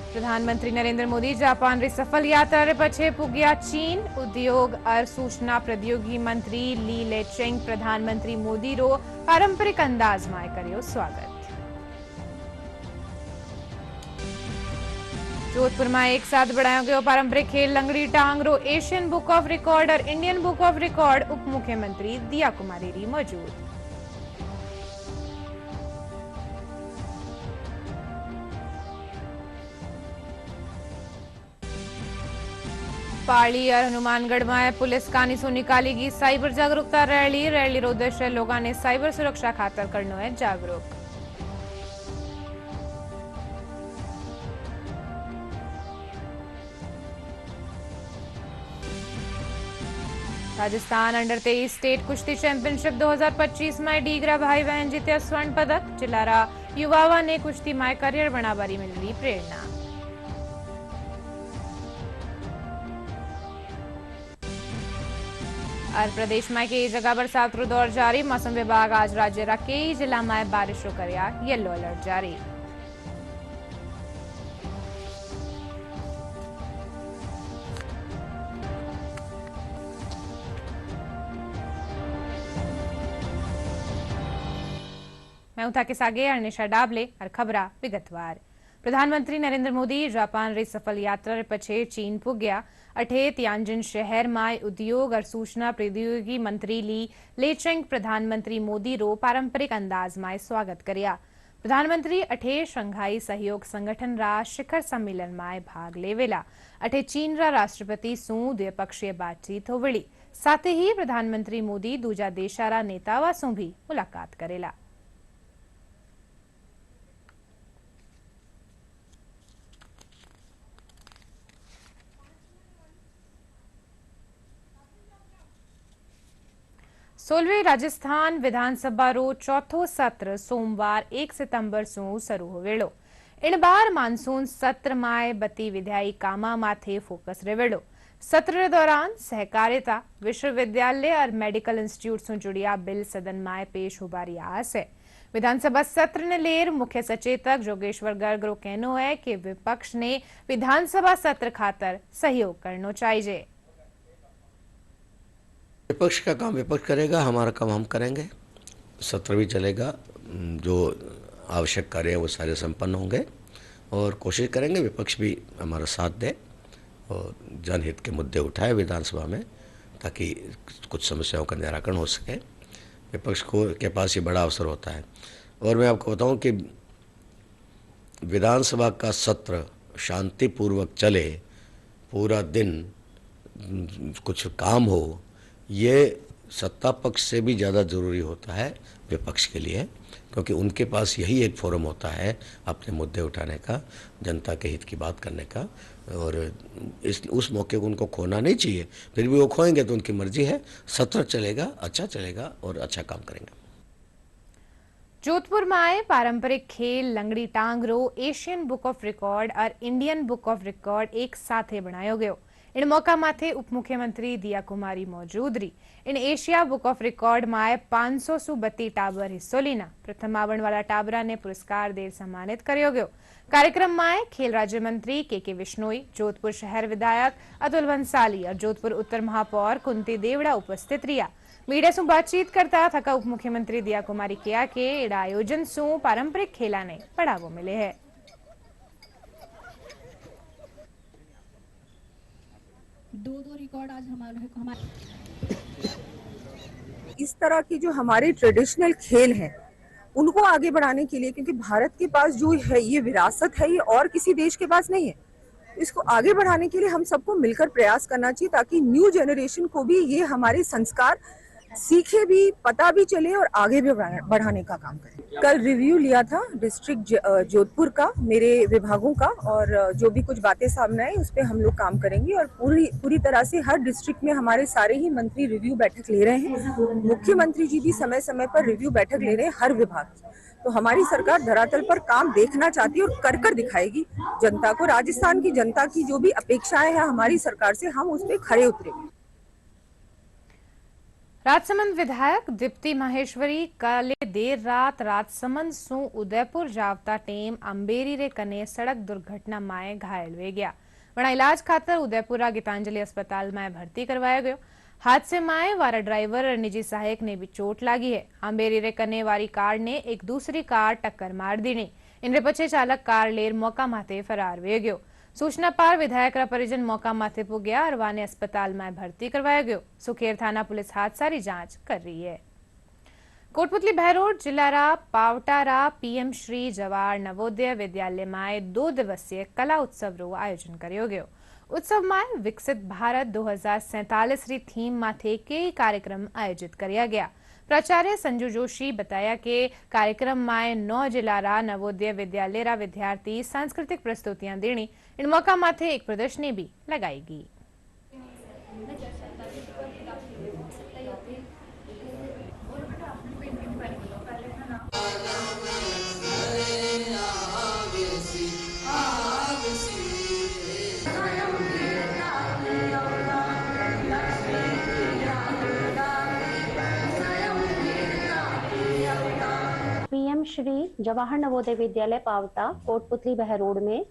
प्रधानमंत्री नरेंद्र मोदी जापान री सफल यात्रा रे पछे पुग्या चीन। उद्योग और सूचना प्रौद्योगिकी मंत्री ली लेचेंग प्रधानमंत्री मोदी रो पारंपरिक अंदाज में कर्यो स्वागत। जोधपुर में एक साथ बढ़ायो गयो पारंपरिक खेल लंगड़ी टांग रो एशियन बुक ऑफ रिकॉर्ड और इंडियन बुक ऑफ रिकॉर्ड। उप मुख्यमंत्री दिया कुमारी री मौजूद। पाली और हनुमानगढ़ में पुलिस कानी सो निकाली गई साइबर जागरूकता रैली रो उद्देश्य लोगों ने साइबर सुरक्षा खातर करनो है जागरूक। राजस्थान अंडर 23 स्टेट कुश्ती चैंपियनशिप 2025 में डीगरा भाई बहन जीत्या स्वर्ण पदक। जिलारा युवावा ने कुश्ती में करियर बनावारी मिली प्रेरणा। और प्रदेश में कई जगह बरसात रो दौर जारी। मौसम विभाग आज राज्य रा कई जिला में बारिश रो करया येलो अलर्ट जारी। मैं हूं के सागे अर्निशा डाबले और खबरा विगतवार। प्रधानमंत्री नरेंद्र मोदी जापान री सफल यात्रा रे पछे चीन पुग्या। अठे तियानजिन शहर में उद्योग और सूचना प्रौद्योगिकी मंत्री ली लेचेंग प्रधानमंत्री मोदी रो पारंपरिक अंदाज में स्वागत करया। प्रधानमंत्री अठे शंघाई सहयोग संगठन रा शिखर सम्मेलन में भाग लेवेला। अठे चीन रा राष्ट्रपति सु द्विपक्षीय बातचीत होवली। साथ ही प्रधानमंत्री मोदी दूजा देशा रा नेतावा सु भी मुलाकात करेला। सोलहवीं राजस्थान विधानसभा रो चौथो सत्र सोमवार 1 सितंबर सु शुरू होवेलो। इन बार मानसून सत्र में बती विधायी कामा माथे फोकस रहेवेलो। सत्र के दौरान सहकारिता विश्वविद्यालय और मेडिकल इंस्टीट्यूट से जुड़िया बिल सदन में पेश होबारी आस है। विधानसभा सत्र ने लेर मुख्य सचेतक जोगेश्वर गर्ग रो कहनो है कि विपक्ष ने विधानसभा सत्र खातर सहयोग करनो चाहिए। विपक्ष का काम विपक्ष करेगा, हमारा काम हम करेंगे। सत्र भी चलेगा, जो आवश्यक कार्य है वो सारे संपन्न होंगे और कोशिश करेंगे विपक्ष भी हमारा साथ दे और जनहित के मुद्दे उठाए विधानसभा में ताकि कुछ समस्याओं का निराकरण हो सके। विपक्ष को के पास ये बड़ा अवसर होता है। और मैं आपको बताऊं कि विधानसभा का सत्र शांतिपूर्वक चले, पूरा दिन कुछ काम हो, ये सत्ता पक्ष से भी ज़्यादा ज़रूरी होता है विपक्ष के लिए, क्योंकि उनके पास यही एक फोरम होता है अपने मुद्दे उठाने का, जनता के हित की बात करने का। और उस मौके को उनको खोना नहीं चाहिए। फिर भी वो खोएंगे तो उनकी मर्जी है। सत्र चलेगा, अच्छा चलेगा और अच्छा काम करेंगे। जोधपुर में आए पारंपरिक खेल लंगड़ी टांग रो एशियन बुक ऑफ रिकॉर्ड और इंडियन बुक ऑफ रिकॉर्ड एक साथे बनायो गयो। इन मौका माथे उप मुख्यमंत्री दिया कुमारी मौजूद रही। In Asia book of record में 500 सु 32 टाबर हिस्सो लीना। प्रथम आवण वाला टाबरा ने पुरस्कार देर सम्मानित कर्यो गयो। कार्यक्रम में खेल राज्य मंत्री के विश्नोई, जोधपुर शहर विधायक अतुल भंसाली और जोधपुर उत्तर महापौर कुंती देवड़ा उपस्थित रिया। मीडिया से बातचीत करता थका उप मुख्यमंत्री दिया कुमारी किया कि इस आयोजन से पारंपरिक खेला ने बढ़ावो मिले है। दो रिकॉर्ड आज हमारे इस तरह की जो हमारे ट्रेडिशनल खेल हैं उनको आगे बढ़ाने के लिए, क्योंकि भारत के पास जो है ये विरासत है, ये और किसी देश के पास नहीं है। इसको आगे बढ़ाने के लिए हम सबको मिलकर प्रयास करना चाहिए ताकि न्यू जनरेशन को भी ये हमारे संस्कार सीखे भी, पता भी चले और आगे भी बढ़ाने का काम करें। कल रिव्यू लिया था डिस्ट्रिक्ट जोधपुर का, मेरे विभागों का, और जो भी कुछ बातें सामने आई उस पर हम लोग काम करेंगे। और पूरी तरह से हर डिस्ट्रिक्ट में हमारे सारे ही मंत्री रिव्यू बैठक ले रहे हैं। मुख्यमंत्री जी भी समय समय पर रिव्यू बैठक ले रहे हैं हर विभाग की। तो हमारी सरकार धरातल पर काम देखना चाहती है और कर दिखाएगी जनता को। राजस्थान की जनता की जो भी अपेक्षाएं हैं हमारी सरकार से, हम उस पर खरे उतरेंगे। राजसमंद विधायक दीप्ति माहेश्वरी काले देर रात राजसमंद सु उदयपुर जावता टेम अंबेरी रे कने सड़क दुर्घटना में घायल हुई गया वणा इलाज खातर उदयपुरा गीतांजलि अस्पताल में भर्ती करवाया गयो। हादसे में वारा ड्राइवर और निजी सहायक ने भी चोट लागी है। अंबेरी रे कने वारी कार ने एक दूसरी कार टक्कर मार दी। इनरे पछे चालक कार लेर मौका माथे फरार हुई गयो। सूचना पर विधायक रा परिजन मौका माथे पुग्या और वाने अस्पताल में भर्ती करवाया गयो। सुखेर थाना पुलिस हादसा री जांच कर रही है। कोटपुतली बहरोड जिला पावटारा पीएम श्री जवाहर नवोदय विद्यालय में 2 दिवसीय कला उत्सव रो आयोजन कर्यो गयो। उत्सव में विकसित भारत 2047 री थीम माथे कई कार्यक्रम आयोजित किया गया। प्राचार्य संजू जोशी बताया कि कार्यक्रम में 9 जिला नवोदय विद्यालय रा विद्यार्थी सांस्कृतिक प्रस्तुतियां देनी। इन मौका माथे एक प्रदर्शनी भी लगाएगी। पीएम श्री जवाहर नवोदय विद्यालय पावटा कोटपुतली बहरोड में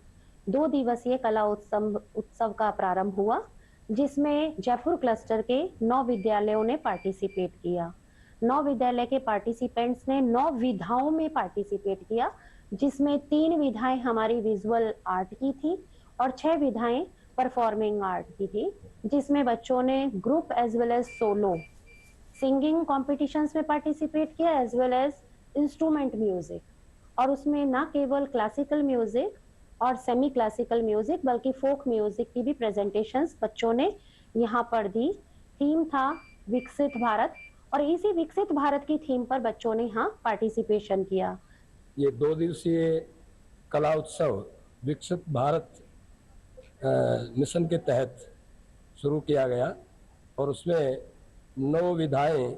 2 दिवसीय कला उत्सव का प्रारंभ हुआ, जिसमें जयपुर क्लस्टर के 9 विद्यालयों ने पार्टिसिपेट किया। 9 विद्यालय के पार्टिसिपेंट्स ने 9 विधाओं में पार्टिसिपेट किया, जिसमें 3 विधाएं हमारी विजुअल आर्ट की थी और 6 विधाएं परफॉर्मिंग आर्ट की थी, जिसमें बच्चों ने group as well as solo singing competitions में पार्टिसिपेट किया as well as instrument music. और उसमें ना केवल क्लासिकल म्यूजिक और सेमी क्लासिकल म्यूजिक बल्कि फोक म्यूजिक की भी प्रेजेंटेशंस बच्चों ने यहाँ पर दी। थीम था विकसित भारत और इसी विकसित भारत की थीम पर बच्चों ने यहाँ पार्टिसिपेशन किया। ये 2 दिवसीय कला उत्सव विकसित भारत मिशन के तहत शुरू किया गया और उसमें 9 विधाएं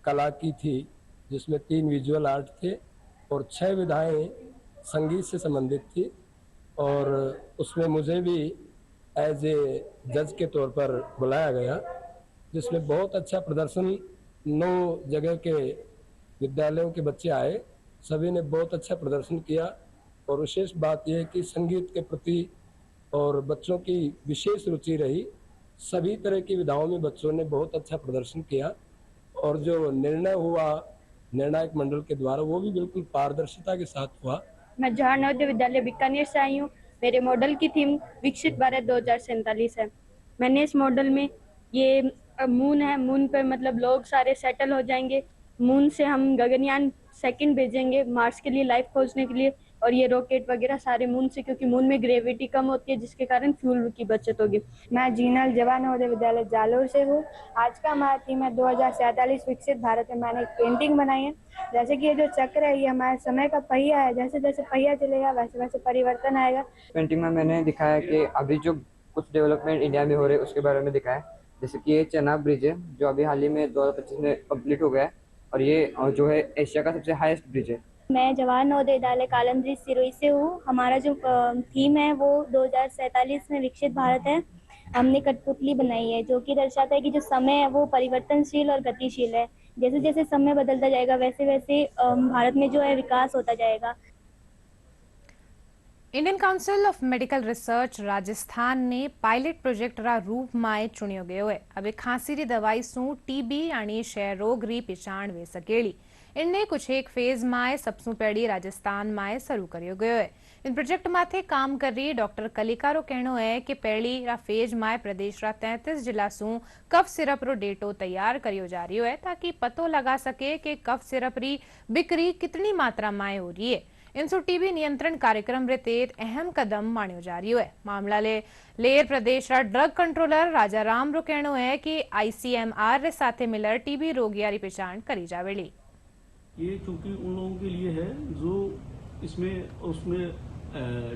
कला की थी, जिसमें 3 विजुअल आर्ट थे और 6 विधाएं संगीत से संबंधित थी। और उसमें मुझे भी एज ए जज के तौर पर बुलाया गया, जिसमें बहुत अच्छा प्रदर्शन 9 जगह के विद्यालयों के बच्चे आए, सभी ने बहुत अच्छा प्रदर्शन किया। और विशेष बात यह है कि संगीत के प्रति और बच्चों की विशेष रुचि रही। सभी तरह की विधाओं में बच्चों ने बहुत अच्छा प्रदर्शन किया और जो निर्णय हुआ निर्णायक मंडल के द्वारा वो भी बिल्कुल पारदर्शिता के साथ हुआ। मैं जवाहर नवोदय विद्यालय बीकानेर से आई हूँ। मेरे मॉडल की थीम विकसित भारत 2047 है। मैंने इस मॉडल में ये मून है, मून पर मतलब लोग सारे सेटल हो जाएंगे। मून से हम गगनयान सेकंड भेजेंगे मार्स के लिए लाइफ खोजने के लिए, और ये रॉकेट वगैरह सारे मून से, क्योंकि मून में ग्रेविटी कम होती है जिसके कारण फ्यूल की बचत होगी। मैं जीनल जवाहर नवोदय विद्यालय जालोर से हूँ। आज का हमारा थीम है 2047 विकसित भारत में। मैंने एक पेंटिंग बनाई है। जैसे कि ये जो चक्र है ये हमारे समय का पहिया है, जैसे जैसे पहिया चलेगा वैसे वैसे परिवर्तन आएगा। पेंटिंग में मैंने दिखाया कि अभी जो कुछ डेवलपमेंट इंडिया में हो रहे हैं उसके बारे में दिखाया। जैसे कि ये चेनाब ब्रिज है जो अभी हाल ही में 2025 में कंप्लीट हो गया है और ये जो है एशिया का सबसे हाईएस्ट ब्रिज है। मैं जवाहर नवोदय विद्यालय कालमब्रिज सिरोही से हूँ। हमारा जो थीम है वो 2047 में विकसित भारत है। हमने कठपुतली बनाई है जो कि दर्शाता है कि जो समय है वो परिवर्तनशील और गतिशील है। जैसे जैसे समय बदलता जाएगा वैसे वैसे भारत में जो है विकास होता जाएगा। Indian council of medical research Rajasthan ने पायलट प्रोजेक्ट रा रूप में चुनियो गयो है। अब खांसी री दवाई सु टीबी आणि क्षय रोग री पहचान वे सकेली। इनने कुछ एक फेज में सबसु पहली राजस्थान में शुरू करियो गयो है। इन प्रोजेक्ट माथे काम कर रही डॉक्टर कलिका रो कहनो है कि पहली रा फेज में प्रदेश रा 33 जिला सु कफ सिरप रो डेटो तैयार करियो जा रही है ताकि पतो लगा सके कि कफ सिरप री बिक्री कितनी मात्रा में हो रही है। इनसु टीबी नियंत्रण कार्यक्रम रे तेज अहम कदम मान्यो जा रही है। मामला लेर प्रदेश रा ड्रग कंट्रोलर राजा राम रो कहनो है कि ICMR रे साथे मिलर टीबी रोगिया री पहचान करी जावेली। ये चूंकि उन लोगों के लिए है जो उसमें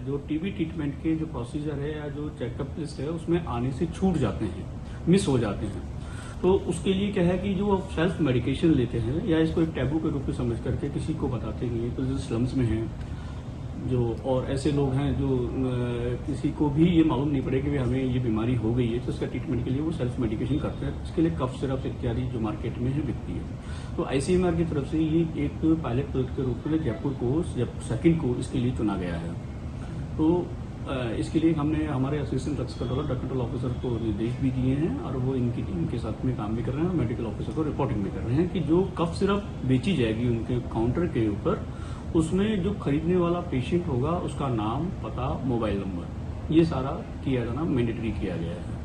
जो टीबी ट्रीटमेंट के जो प्रोसीजर है या जो चेकअप लिस्ट है उसमें आने से छूट जाते हैं, मिस हो जाते हैं। तो उसके लिए क्या है कि जो सेल्फ मेडिकेशन लेते हैं या इसको एक टैबू के रूप में समझ करके किसी को बताते नहीं है, तो जो स्लम्स में हैं जो और ऐसे लोग हैं जो किसी को भी ये मालूम नहीं पड़े कि हमें ये बीमारी हो गई है, तो इसका ट्रीटमेंट के लिए वो सेल्फ मेडिकेशन करते हैं। इसके लिए कफ सिरप इत्यादि जो मार्केट में है बिकती है। तो ICMR की तरफ से ये एक पायलट प्रोजेक्ट के रूप में जयपुर को सेकंड को इसके लिए चुना गया है। तो इसके लिए हमने हमारे assistant drugs controller drug officer को निर्देश भी दिए हैं और वो इनकी टीम के साथ में काम भी कर रहे हैं, मेडिकल ऑफिसर को रिपोर्टिंग भी कर रहे हैं कि जो कफ सिरप बेची जाएगी उनके काउंटर के ऊपर, उसमें जो खरीदने वाला पेशेंट होगा उसका नाम, पता, मोबाइल नंबर, ये सारा किया जाना मैंडेटरी किया गया है।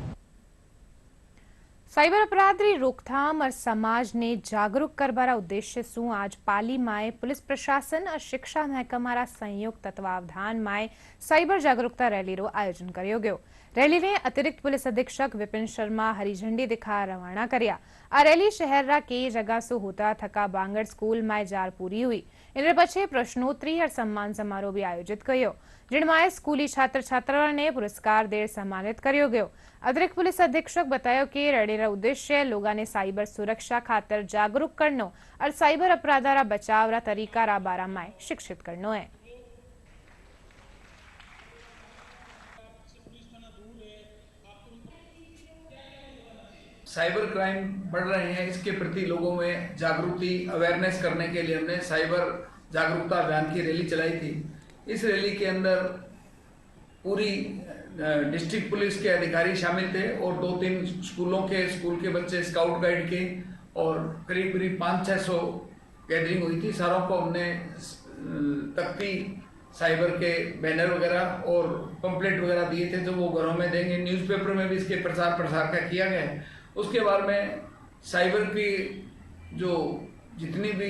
સાયબર અપરાધની રોકથામ और समाज ने जागरूक करवारा उद्देश्य सु आज पाली माए पुलिस प्रशासन और शिक्षा महकमारा संयुक्त तत्वावधान माए साइबर जागरूकता रैली रो आयोजन कर्यो गयो। रैली ने अतिरिक्त पुलिस अधीक्षक विपिन शर्मा हरी झंडी दिखा रवाना कर्या। आ रैली शहर रा के जगह सु होता थका बांगड़ स्कूल माए जार पूरी हुई। इन पछे प्रश्नोत्तरी और सम्मान समारोह भी आयोजित कर्यो, जिनमाए स्कूली छात्र छात्राओं ने पुरस्कार दे सम्मानित कर्यो गयो। अतिरिक्त पुलिस अधीक्षक बतायो कि रैली रा उद्देश्य लोगों ने साइबर सुरक्षा खातर जागरूक करनो और साइबर अपराधा रा बचाव रा तरीका रा बारा में शिक्षित करनो है। साइबर क्राइम बढ़ रहे हैं, इसके प्रति लोगों में जागृति अवेयरनेस करने के लिए हमने साइबर जागरूकता अभियान की रैली चलाई थी। इस रैली के अंदर पूरी डिस्ट्रिक्ट पुलिस के अधिकारी शामिल थे और 2-3 स्कूल के बच्चे, स्काउट गाइड के, और करीब 500-600 गैदरिंग हुई थी। सारों को हमने तख्ती, साइबर के बैनर वगैरह और पंपलेट वगैरह दिए थे, जो वो घरों में देंगे। न्यूज़पेपर में भी इसके प्रचार प्रसार का किया गया है। उसके बाद में साइबर की जो जितनी भी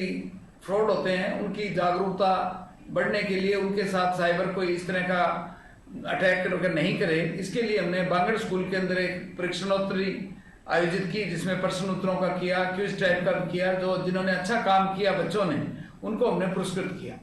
फ्रॉड होते हैं उनकी जागरूकता बढ़ने के लिए, उनके साथ साइबर कोई इस तरह का अटैक अगर नहीं करे, इसके लिए हमने बांगड़ स्कूल के अंदर एक परीक्षणोत्तरी आयोजित की, जिसमें प्रश्न उत्तरों का किया, क्विज टाइप का किया। जो जिन्होंने अच्छा काम किया बच्चों ने, उनको हमने पुरस्कृत किया।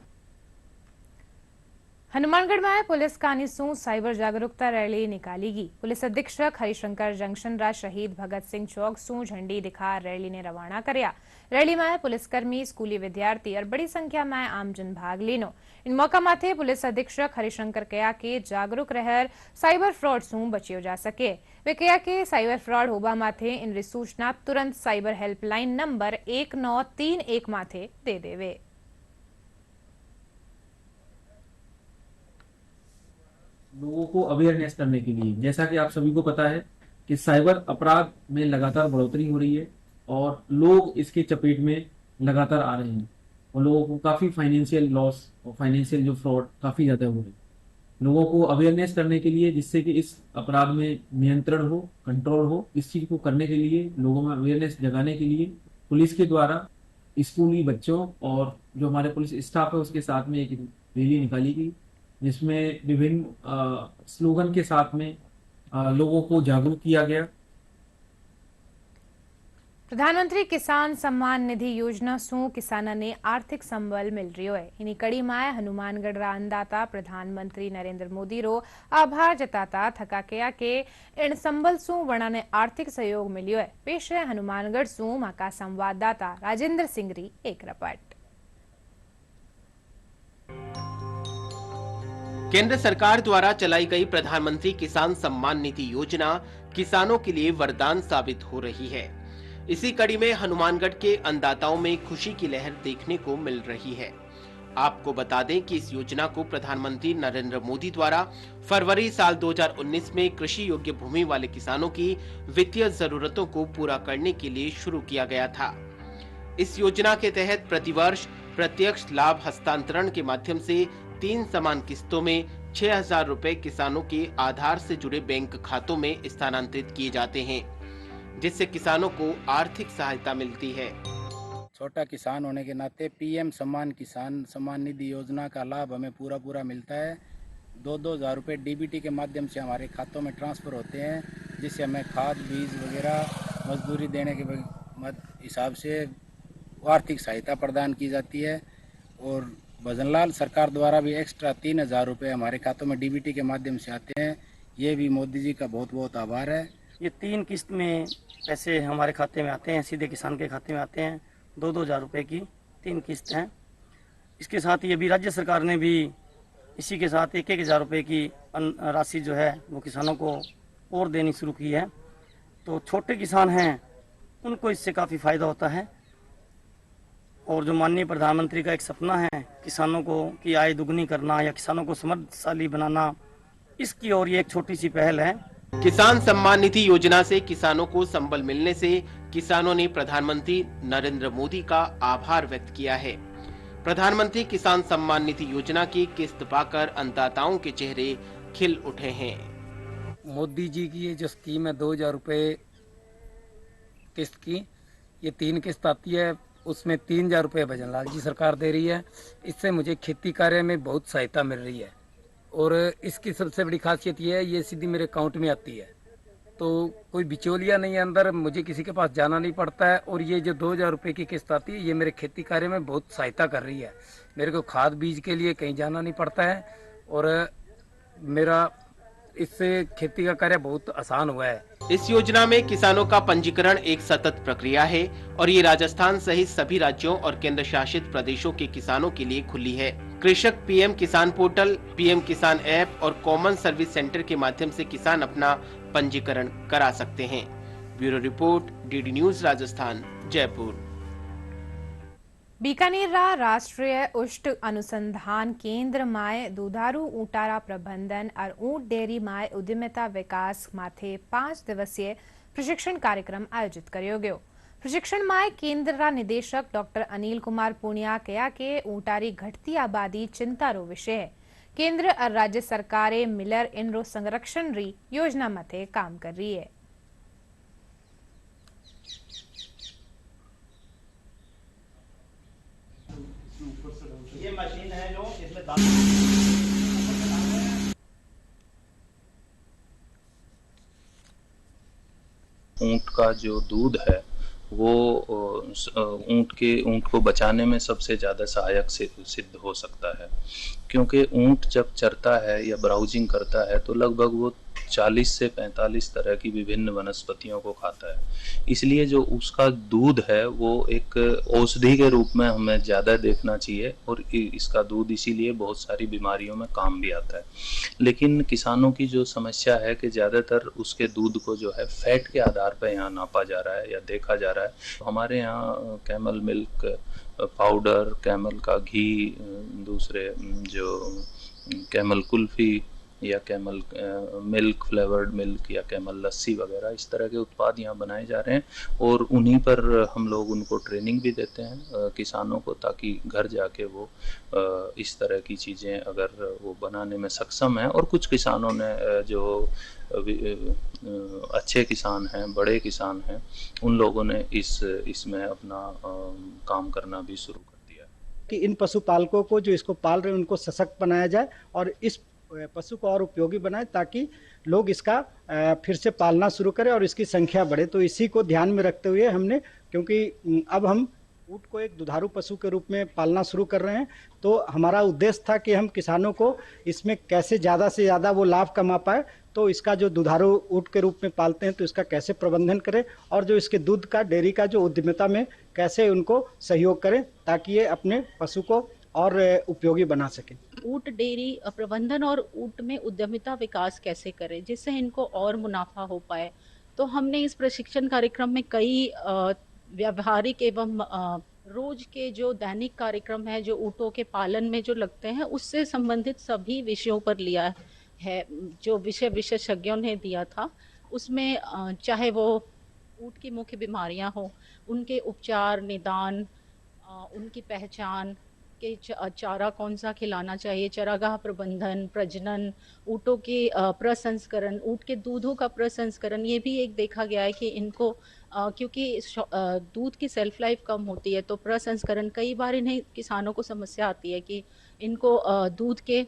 हनुमानगढ़ में पुलिस कानी सु साइबर जागरूकता रैली निकाली गई। पुलिस अधीक्षक हरिशंकर जंक्शन रा शहीद भगत सिंह चौक सु झंडी दिखा रैली ने रवाना कर्या। रैली में पुलिसकर्मी, स्कूली विद्यार्थी और बड़ी संख्या में आमजन भाग लीनो। इन मौका माथे पुलिस अधीक्षक हरिशंकर कहा कि जागरूक रहर साइबर फ्रॉड सु बचियो जा सके। वे कहा कि साइबर फ्रॉड होबा माथे इन सूचना तुरंत साइबर हेल्पलाइन नंबर 1931 माथे दे देवे। लोगों को अवेयरनेस करने के लिए, जैसा कि आप सभी को पता है कि साइबर अपराध में लगातार बढ़ोतरी हो रही है और लोग इसके चपेट में लगातार आ रहे हैं और लोगों को काफ़ी फाइनेंशियल लॉस और फाइनेंशियल जो फ्रॉड काफ़ी ज़्यादा हो रहे हैं। लोगों को अवेयरनेस करने के लिए, जिससे कि इस अपराध में नियंत्रण हो, कंट्रोल हो, इस चीज़ को करने के लिए, लोगों में अवेयरनेस जगाने के लिए पुलिस के द्वारा स्कूली बच्चों और जो हमारे पुलिस स्टाफ है उसके साथ में एक रैली निकाली गई, जिसमें विभिन्न स्लोगन के साथ में लोगों को जागरूक किया गया। प्रधानमंत्री किसान सम्मान निधि योजना सु किसानों ने आर्थिक संबल मिल रही है। इन्हीं कड़ी में हनुमानगढ़ रा अन्नदाता प्रधानमंत्री नरेंद्र मोदी रो आभार जताता थका कया के इन संबल सु वणा ने आर्थिक सहयोग मिलियो है। पेश है हनुमानगढ़ सु माका संवाददाता राजेंद्र सिंगरी एक रिपोर्ट। केंद्र सरकार द्वारा चलाई गई प्रधानमंत्री किसान सम्मान निधि योजना किसानों के लिए वरदान साबित हो रही है। इसी कड़ी में हनुमानगढ़ के अन्नदाताओं में खुशी की लहर देखने को मिल रही है। आपको बता दें कि इस योजना को प्रधानमंत्री नरेंद्र मोदी द्वारा फरवरी साल 2019 में कृषि योग्य भूमि वाले किसानों की वित्तीय जरूरतों को पूरा करने के लिए शुरू किया गया था। इस योजना के तहत प्रतिवर्ष प्रत्यक्ष लाभ हस्तांतरण के माध्यम से 3 समान किस्तों में 6,000 रुपए किसानों के आधार से जुड़े बैंक खातों में स्थानांतरित किए जाते हैं, जिससे किसानों को आर्थिक सहायता मिलती है। छोटा किसान होने के नाते पीएम सम्मान किसान सम्मान निधि योजना का लाभ हमें पूरा मिलता है। 2,000 रुपये डीबीटी के माध्यम से हमारे खातों में ट्रांसफर होते हैं, जिससे हमें खाद, बीज वगैरह मजदूरी देने के हिसाब से आर्थिक सहायता प्रदान की जाती है। और भजनलाल सरकार द्वारा भी एक्स्ट्रा 3,000 रुपये हमारे खातों में डीबीटी के माध्यम से आते हैं। ये भी मोदी जी का बहुत आभार है। ये 3 किस्त में पैसे हमारे खाते में आते हैं, सीधे किसान के खाते में आते हैं। 2,000 रुपये की 3 किस्त हैं। इसके साथ ही अभी राज्य सरकार ने भी इसी के साथ 1,000 रुपये की राशि जो है वो किसानों को और देनी शुरू की है। तो छोटे किसान हैं उनको इससे काफ़ी फ़ायदा होता है। और जो माननीय प्रधानमंत्री का एक सपना है किसानों को की आय दुगनी करना या किसानों को समृद्धशाली बनाना, इसकी ओर ये एक छोटी सी पहल है। किसान सम्मान निधि योजना से किसानों को संबल मिलने से किसानों ने प्रधानमंत्री नरेंद्र मोदी का आभार व्यक्त किया है। प्रधानमंत्री किसान सम्मान निधि योजना की किस्त पाकर अन्नदाताओं के चेहरे खिल उठे हैं। मोदी जी की ये जो स्कीम है 2,000 रुपये किस्त की, ये 3 किस्त आती है, उसमें 3,000 रुपये भजनलाल जी सरकार दे रही है। इससे मुझे खेती कार्य में बहुत सहायता मिल रही है और इसकी सबसे बड़ी खासियत ये है ये सीधी मेरे अकाउंट में आती है, तो कोई बिचौलिया नहीं है अंदर, मुझे किसी के पास जाना नहीं पड़ता है। और ये जो 2,000 रुपये की किस्त आती है ये मेरे खेती कार्य में बहुत सहायता कर रही है। मेरे को खाद बीज के लिए कहीं जाना नहीं पड़ता है और मेरा इससे खेती का कार्य बहुत आसान हुआ है। इस योजना में किसानों का पंजीकरण एक सतत प्रक्रिया है और ये राजस्थान सहित सभी राज्यों और केंद्र शासित प्रदेशों के किसानों के लिए खुली है। कृषक पीएम किसान पोर्टल, पीएम किसान ऐप और कॉमन सर्विस सेंटर के माध्यम से किसान अपना पंजीकरण करा सकते हैं। Bureau report, DD news Rajasthan, Jaipur. Bikaner राष्ट्रीय उष्ट अनुसंधान केंद्र माय दुधारू ऊंटारा प्रबंधन और ऊंट डेयरी माय उद्यमिता विकास माथे 5 दिवसीय प्रशिक्षण कार्यक्रम आयोजित कर्यो गयो। प्रशिक्षण माय केंद्र निदेशक डॉक्टर अनिल कुमार पुनिया कहा कि ऊंटारी घटती आबादी चिंतारो विषय है। केंद्र और राज्य सरकारें मिलर इनरो संरक्षण री योजना माथे काम कर रही है। ये मशीन है जो इसमें ऊंट का जो दूध है वो ऊंट को बचाने में सबसे ज़्यादा सहायक सिद्ध हो सकता है, क्योंकि ऊंट जब चरता है या ब्राउजिंग करता है तो लगभग वो 40 से 45 तरह की विभिन्न वनस्पतियों को खाता है। इसलिए जो उसका दूध है वो एक औषधि के रूप में हमें ज़्यादा देखना चाहिए और इसका दूध इसीलिए बहुत सारी बीमारियों में काम भी आता है। लेकिन किसानों की जो समस्या है कि ज़्यादातर उसके दूध को जो है फैट के आधार पर यहाँ नापा जा रहा है या देखा जा रहा है। हमारे यहाँ कैमल मिल्क पाउडर, कैमल का घी, दूसरे जो कैमल कुल्फी या कैमल मिल्क, फ्लेवर्ड मिल्क या कैमल लस्सी वगैरह इस तरह के उत्पाद यहाँ बनाए जा रहे हैं और उन्हीं पर हम लोग उनको ट्रेनिंग भी देते हैं किसानों को, ताकि घर जाके वो इस तरह की चीज़ें अगर वो बनाने में सक्षम हैं। और कुछ किसानों ने जो अच्छे किसान हैं, बड़े किसान हैं, उन लोगों ने इसमें अपना काम करना भी शुरू कर दिया कि इन पशुपालकों को जो इसको पाल रहे हैं उनको सशक्त बनाया जाए और इस पशु को और उपयोगी बनाए ताकि लोग इसका फिर से पालना शुरू करें और इसकी संख्या बढ़े। तो इसी को ध्यान में रखते हुए हमने, क्योंकि अब हम ऊंट को एक दुधारू पशु के रूप में पालना शुरू कर रहे हैं, तो हमारा उद्देश्य था कि हम किसानों को इसमें कैसे ज़्यादा से ज़्यादा वो लाभ कमा पाए। तो इसका जो दुधारू ऊंट के रूप में पालते हैं तो इसका कैसे प्रबंधन करें और जो इसके दूध का डेयरी का जो उद्यमिता में कैसे उनको सहयोग करें ताकि ये अपने पशु को और उपयोगी बना सके। ऊंट डेयरी प्रबंधन और ऊंट में उद्यमिता विकास कैसे करें जिससे इनको और मुनाफा हो पाए। तो हमने इस प्रशिक्षण कार्यक्रम में कई व्यावहारिक एवं रोज के जो दैनिक कार्यक्रम है जो ऊँटों के पालन में जो लगते हैं उससे संबंधित सभी विषयों पर लिया है। जो विषय विशेषज्ञों ने दिया था उसमें चाहे वो ऊँट की मुख्य बीमारियां हो, उनके उपचार, निदान, उनकी पहचान के चारा कौन सा खिलाना चाहिए, चरागाह प्रबंधन, प्रजनन, ऊँटों के प्रसंस्करण, ऊँट के दूधों का प्रसंस्करण, ये भी एक देखा गया है कि इनको क्योंकि दूध की सेल्फ लाइफ कम होती है तो प्रसंस्करण कई बार इन्हें किसानों को समस्या आती है कि इनको दूध के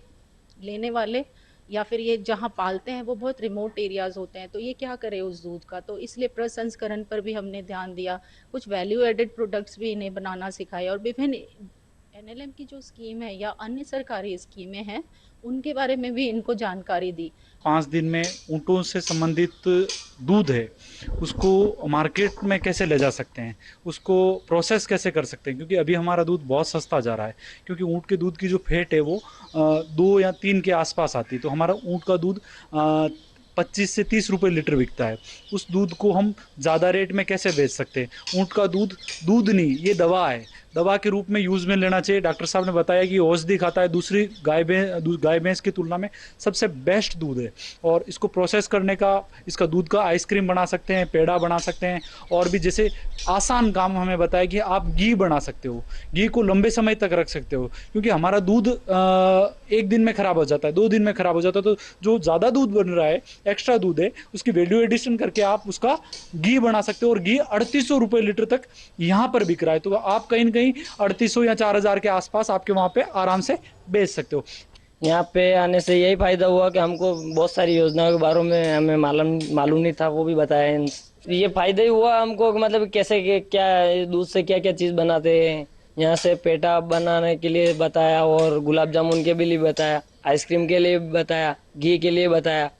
लेने वाले या फिर ये जहाँ पालते हैं वो बहुत रिमोट एरियाज़ होते हैं, तो ये क्या करे उस दूध का। तो इसलिए प्रसंस्करण पर भी हमने ध्यान दिया, कुछ वैल्यू एडेड प्रोडक्ट्स भी इन्हें बनाना सिखाए और विभिन्न एनएलएम की जो स्कीम है या अन्य सरकारी स्कीमें हैं उनके बारे में भी इनको जानकारी दी। 5 दिन में ऊँटों से संबंधित दूध है उसको मार्केट में कैसे ले जा सकते हैं, उसको प्रोसेस कैसे कर सकते हैं, क्योंकि अभी हमारा दूध बहुत सस्ता जा रहा है, क्योंकि ऊँट के दूध की जो फैट है वो 2 या 3 के आसपास आती है। तो हमारा ऊँट का दूध 25 से 30 रुपए लीटर बिकता है। उस दूध को हम ज़्यादा रेट में कैसे बेच सकते हैं। ऊँट का दूध नहीं, ये दवा है, दवा के रूप में यूज़ में लेना चाहिए। डॉक्टर साहब ने बताया कि औषधि खाता है, दूसरी गाय भैंस की तुलना में सबसे बेस्ट दूध है। और इसको प्रोसेस करने का, इसका दूध का आइसक्रीम बना सकते हैं, पेड़ा बना सकते हैं, और भी जैसे आसान काम हमें बताया कि आप घी बना सकते हो, घी को लंबे समय तक रख सकते हो, क्योंकि हमारा दूध 1 दिन में ख़राब हो जाता है, 2 दिन में ख़राब हो जाता है। तो जो ज़्यादा दूध बन रहा है, एक्स्ट्रा दूध है, उसकी वैल्यू एडिशन करके आप उसका घी बना सकते हो। और घी 3800 रुपये लीटर तक यहाँ पर बिक रहा है। तो आप कहीं न कहीं 3800 या 4000 के आसपास आपके वहाँ पे आराम से बेच सकते हो। यहाँ पे आने से यही फायदा हुआ कि हमको बहुत सारी योजनाओं के बारे में हमें मालूम नहीं था, वो भी बताया। ये फायदा ही हुआ हमको, मतलब कैसे क्या दूध से क्या क्या चीज़ बनाते हैं। यहाँ से पेठा बनाने के लिए बताया, और गुलाब जामुन के भी लिए बताया, आइसक्रीम के लिए बताया, घी के लिए बताया।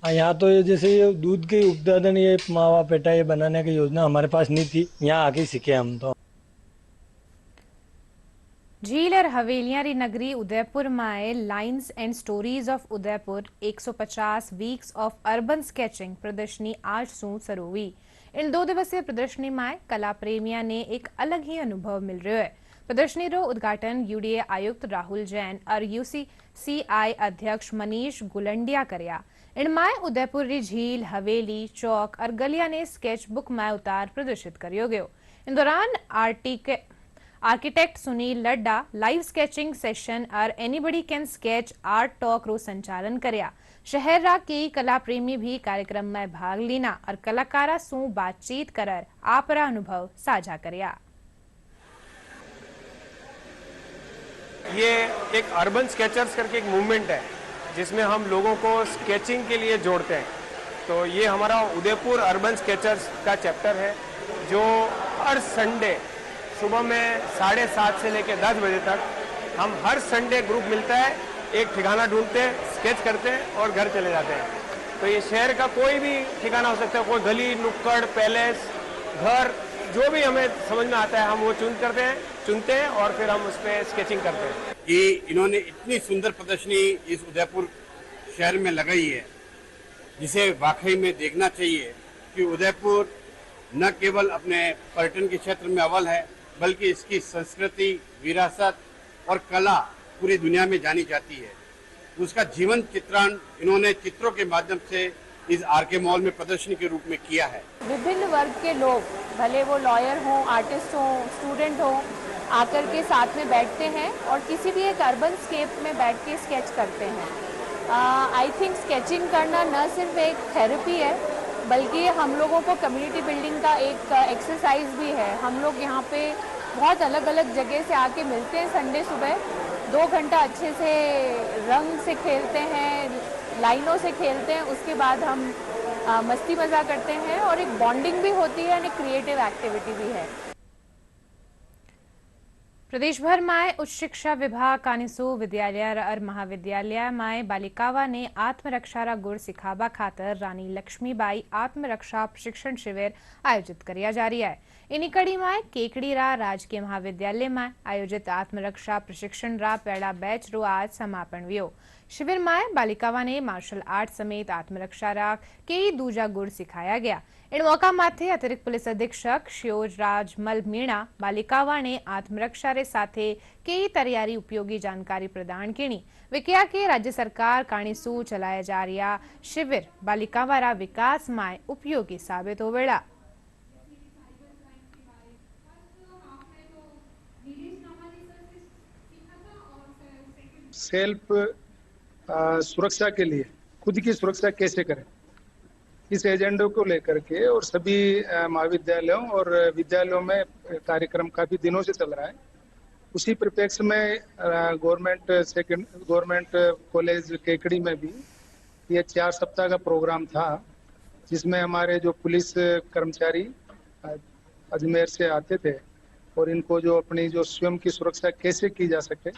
यहाँ तो जैसे ये दूध के उत्पादन, ये मावा पेठा ये बनाने की योजना हमारे पास नहीं थी, यहाँ आके सीखे हम तो। झील और हवेलियां री नगरी उदयपुर में lines and stories of Udaipur 150 weeks of urban sketching प्रदर्शनी आज सूं शुरू हुई। इन 2 दिवसीय प्रदर्शनी में कला प्रेमिया ने एक अलग ही अनुभव मिल रहा है। प्रदर्शनी रो उद्घाटन यूडीए आयुक्त राहुल जैन और यूसीसीआई अध्यक्ष मनीष गुलंडिया करया। इनमें उदयपुर री झील, हवेली, चौक और गलिया ने स्केच बुक में उतार प्रदर्शित करियो गयो। इन दौरान architect Sunil Ladda live sketching session और anybody can sketch art talk रो संचालन करया। शहर रा कई कला प्रेमी भी कार्यक्रम में भाग लेना और कलाकारा सु बातचीत कर आपरा अनुभव साझा करया। ये एक अर्बन स्केचर्स करके एक मूवमेंट है जिसमें हम लोगों को स्केचिंग के लिए जोड़ते हैं। तो ये हमारा उदयपुर अर्बन स्केचर्स का चैप्टर है, जो हर संडे सुबह में 7:30 से लेकर 10 बजे तक हम हर संडे ग्रुप मिलता है, एक ठिकाना ढूंढते हैं, स्केच करते हैं और घर चले जाते हैं। तो ये शहर का कोई भी ठिकाना हो सकता है, कोई गली, नुक्कड़, पैलेस, घर, जो भी हमें समझ में आता है हम वो चुनते हैं और फिर हम उस पर स्केचिंग करते हैं। ये इन्होंने इतनी सुंदर प्रदर्शनी इस उदयपुर शहर में लगाई है, जिसे वाकई में देखना चाहिए कि उदयपुर न केवल अपने पर्यटन के क्षेत्र में अव्वल है, बल्कि इसकी संस्कृति, विरासत और कला पूरी दुनिया में जानी जाती है। उसका जीवन चित्रण इन्होंने चित्रों के माध्यम से इस आरके मॉल में प्रदर्शनी के रूप में किया है। विभिन्न वर्ग के लोग, भले वो लॉयर हों, आर्टिस्ट हों, स्टूडेंट हों, आकर के साथ में बैठते हैं और किसी भी एक अर्बन स्केप में बैठ के स्केच करते हैं। आई थिंक स्केचिंग करना न सिर्फ एक थेरेपी है, बल्कि हम लोगों को कम्युनिटी बिल्डिंग का एक एक्सरसाइज भी है। हम लोग यहाँ पे बहुत अलग अलग जगह से आके मिलते हैं। संडे सुबह 2 घंटा अच्छे से रंग से खेलते हैं, लाइनों से खेलते हैं, उसके बाद हम मस्ती मज़ा करते हैं और एक बॉन्डिंग भी होती है और एक क्रिएटिव एक्टिविटी भी है। प्रदेश भर में उच्च शिक्षा विभाग कानिसु विद्यालय और महाविद्यालय में बालिकावा ने आत्मरक्षा गुर सिखाबा खातर रानी लक्ष्मीबाई आत्मरक्षा प्रशिक्षण शिविर आयोजित किया जा रही है। इन्हीं कड़ी में केकड़ीरा राजकीय महाविद्यालय में आयोजित आत्मरक्षा प्रशिक्षण रा पहला बैच रो आज समापन हुआ। शिविर में बालिकावा ने मार्शल आर्ट समेत आत्मरक्षा रा कई दूजा गुर सिखाया गया। इन मौका माथे अतिरिक्त पुलिस अधीक्षक श्योज राजमल मीणा बालिकावा ने आत्मरक्षा रे साथे कई तैयारी उपयोगी जानकारी प्रदान की। वे कहा कि राज्य सरकार काणीसू चलाया जा रहा शिविर बालिकावा रा विकास में उपयोगी साबित होवेला। सेल्फ सुरक्षा के लिए खुद की सुरक्षा कैसे करें, इस एजेंडे को लेकर के और सभी महाविद्यालयों और विद्यालयों में कार्यक्रम काफी दिनों से चल रहा है। उसी परिप्रेक्ष्य में गवर्नमेंट कॉलेज केकड़ी में भी ये 4 सप्ताह का प्रोग्राम था, जिसमें हमारे जो पुलिस कर्मचारी अजमेर से आते थे और इनको जो अपनी जो स्वयं की सुरक्षा कैसे की जा सके,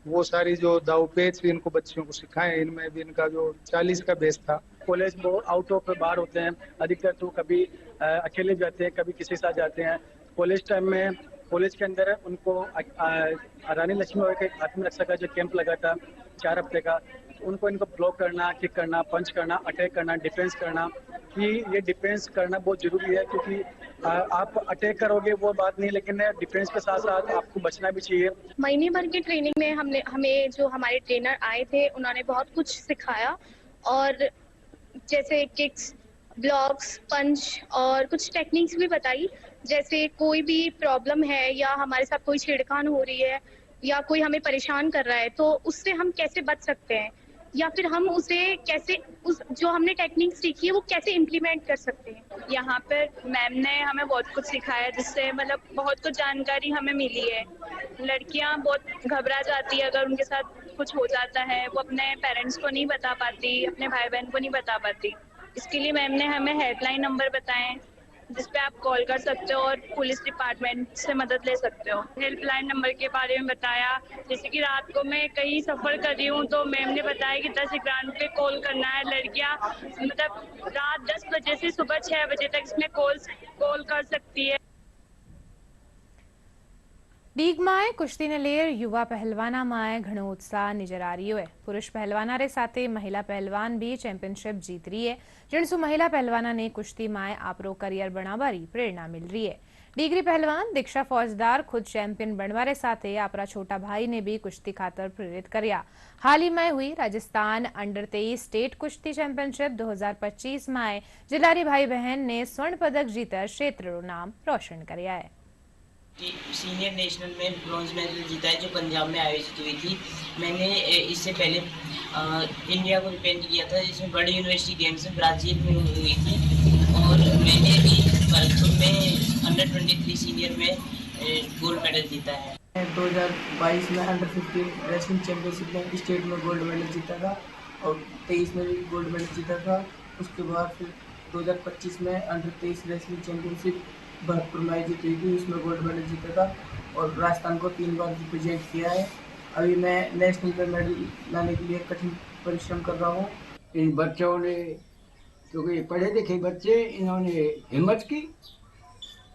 वो सारी जो दावपेच भी इनको बच्चियों को सिखाएं। इनमें भी इनका जो 40 का बेस था। कॉलेज वो आउट ऑफ बाहर होते हैं अधिकतर, तो कभी अकेले जाते हैं, कभी किसी के साथ जाते हैं। कॉलेज टाइम में कॉलेज के अंदर उनको रानी लक्ष्मीबाई के हाथ में रक्षा का जो कैंप लगा था 4 हफ्ते का, उनको इनको ब्लॉक करना, किक करना, पंच करना, अटैक करना, डिफेंस करना, कि ये डिफेंस करना बहुत जरूरी है, क्योंकि आप अटैक करोगे वो बात नहीं, लेकिन डिफेंस के साथ साथ आपको बचना भी चाहिए। महीने भर की ट्रेनिंग में हमें जो हमारे ट्रेनर आए थे उन्होंने बहुत कुछ सिखाया, और जैसे किक्स, ब्लॉक्स, पंच और कुछ टेक्निक्स भी बताई। जैसे कोई भी प्रॉब्लम है या हमारे साथ कोई छेड़खान हो रही है या कोई हमें परेशान कर रहा है, तो उससे हम कैसे बच सकते हैं, या फिर हम उसे कैसे उस जो हमने टेक्निक सीखी है वो कैसे इम्प्लीमेंट कर सकते हैं। यहाँ पर मैम ने हमें बहुत कुछ सिखाया, जिससे मतलब बहुत कुछ जानकारी हमें मिली है। लड़कियाँ बहुत घबरा जाती है अगर उनके साथ कुछ हो जाता है, वो अपने पेरेंट्स को नहीं बता पाती, अपने भाई बहन को नहीं बता पाती। इसके लिए मैम ने हमें हेल्पलाइन नंबर बताए जिस पे आप कॉल कर सकते हो और पुलिस डिपार्टमेंट से मदद ले सकते हो। हेल्पलाइन नंबर के बारे में बताया, जैसे कि रात को मैं कहीं सफ़र कर रही हूँ तो मैम ने बताया कि 10 ग्रांड पे कॉल करना है। लड़कियाँ मतलब रात 10 बजे से सुबह 6 बजे तक इसमें कॉल कर सकती है। લીગમાં કુસ્તીને લઈ યુવા પહેલવાનામાં ઘણો ઉત્સાહ નજર આ રહ્યો છે। પુરુષ પહેલવાના સાથે મહિલા પહેલવાન બી ચેમ્પિયનશિપ જીત રહી है, जिनसु महिला पहलवाना ने कुश्ती में आपरो करियर बनावारी प्रेरणा मिल रही है। डिग्री पहलवान दीक्षा फौजदार खुद चैंपियन बनवारे साथे आपरा छोटा भाई ने भी कुश्ती खातर प्रेरित कर्या। हाल ही में हुई राजस्थान अंडर 23 स्टेट कुश्ती चैंपियनशिप 2025 में जिलारी भाई बहन ने स्वर्ण पदक जीत क्षेत्र नाम रोशन कर्या है। सीनियर नेशनल में ब्रॉन्ज मेडल जीता है जो पंजाब में आयोजित हुई थी। मैंने इससे पहले इंडिया को रिप्रेजेंट किया था, जिसमें बड़ी यूनिवर्सिटी गेम्स में ब्राज़ील में हुई थी, और मैंने भी भरतपुर में अंडर 23 सीनियर में गोल्ड मेडल जीता है। 2022 में अंडर 15 रेसलिंग चैंपियनशिप में स्टेट में गोल्ड मेडल जीता था और 23 में भी गोल्ड मेडल जीता था। उसके बाद फिर 2025 में अंडर 23 रेसलिंग चैंपियनशिप भरतपुर में आयोजित हुई थी, उसमें गोल्ड मेडल जीता था और राजस्थान को 3 बार रिप्रेजेंट किया है। अभी मैं नेशनल में मेडल लाने के लिए कठिन परिश्रम कर रहा हूँ। इन बच्चों ने, क्योंकि पढ़े लिखे बच्चे, इन्होंने हिम्मत की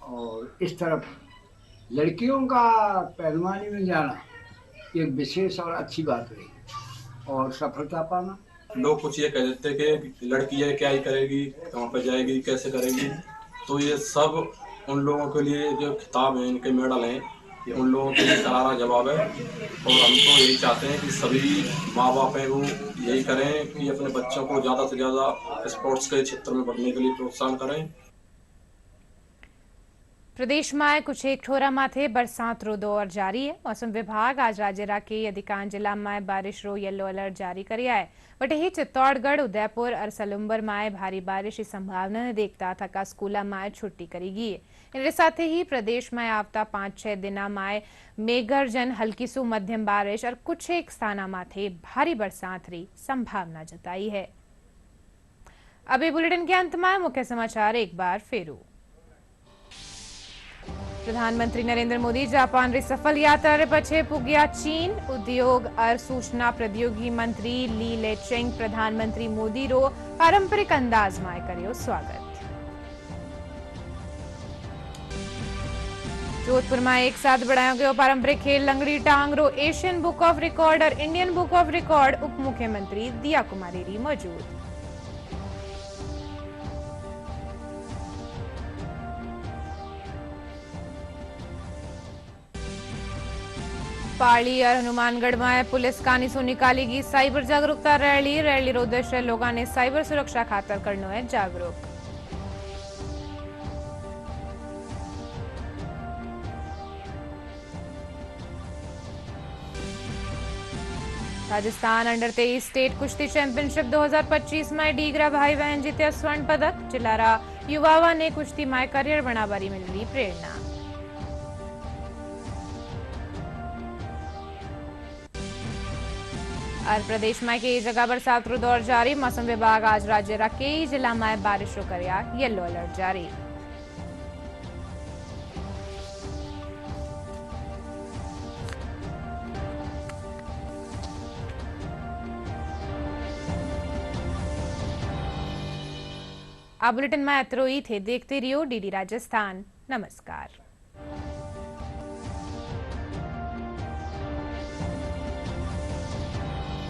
और इस तरफ लड़कियों का पहलवानी में जाना एक विशेष और अच्छी बात रही और सफलता पाना। लोग कुछ ये कह देते कि लड़की है क्या ही करेगी, कहाँ पर जाएगी, कैसे करेगी, तो ये सब उन लोगों के लिए जो खिताब है, इनके मेडल हैं, ये उन लोगों के लिए करारा जवाब है। और हम तो यही चाहते हैं कि सभी माँ बाप हैं वो यही करें कि अपने बच्चों को ज़्यादा से ज़्यादा स्पोर्ट्स के क्षेत्र में बढ़ने के लिए प्रोत्साहन करें। प्रदेश में कुछ एक ठोरा माथे बरसात रो दौर जारी है। मौसम विभाग आज राज्य के अधिकांश जिला में बारिश रो येलो अलर्ट जारी किया है। बट ही चित्तौड़गढ़, उदयपुर और सलुम्बर में भारी बारिश की संभावना ने देखता थका स्कूल में छुट्टी करी गई है। इनके साथ ही प्रदेश में आवता 5-6 दिन में मेघगर्जन, हल्की सु मध्यम बारिश और कुछ एक स्थान माथे भारी बरसात री संभावना जताई है। अभी बुलेटिन के अंत में मुख्य समाचार एक बार फेरू। प्रधानमंत्री नरेंद्र मोदी जापान री सफल यात्रा रे पछे पुग्या चीन। उद्योग और सूचना प्रौद्योगिकी मंत्री ली लेचेंग प्रधानमंत्री मोदी रो पारंपरिक अंदाज में करियो स्वागत। जोधपुर में एक साथ बढ़ाया गयो पारंपरिक खेल लंगड़ी टांग रो एशियन बुक ऑफ रिकॉर्ड और इंडियन बुक ऑफ रिकॉर्ड। उप मुख्यमंत्री दिया कुमारी री मौजूद। पाली और हनुमानगढ़ में पुलिस कानी सो निकाली गई साइबर जागरूकता रैली रो उद्देश्य लोगों ने साइबर सुरक्षा खातर करनो है जागरूक। राजस्थान अंडर 23 स्टेट कुश्ती चैंपियनशिप 2025 में डीगरा भाई बहन जीते स्वर्ण पदक। जिलारा युवावा ने कुश्ती में करियर बनावारी मिली प्रेरणा। और प्रदेश में कई जगह बरसात रो दौर जारी। मौसम विभाग आज राज्य रा कई जिला में बारिश रो कर्या येलो अलर्ट जारी। આ બુલેટિનમાં એતરો ही थे। देखते रहियो DD राजस्थान। नमस्कार।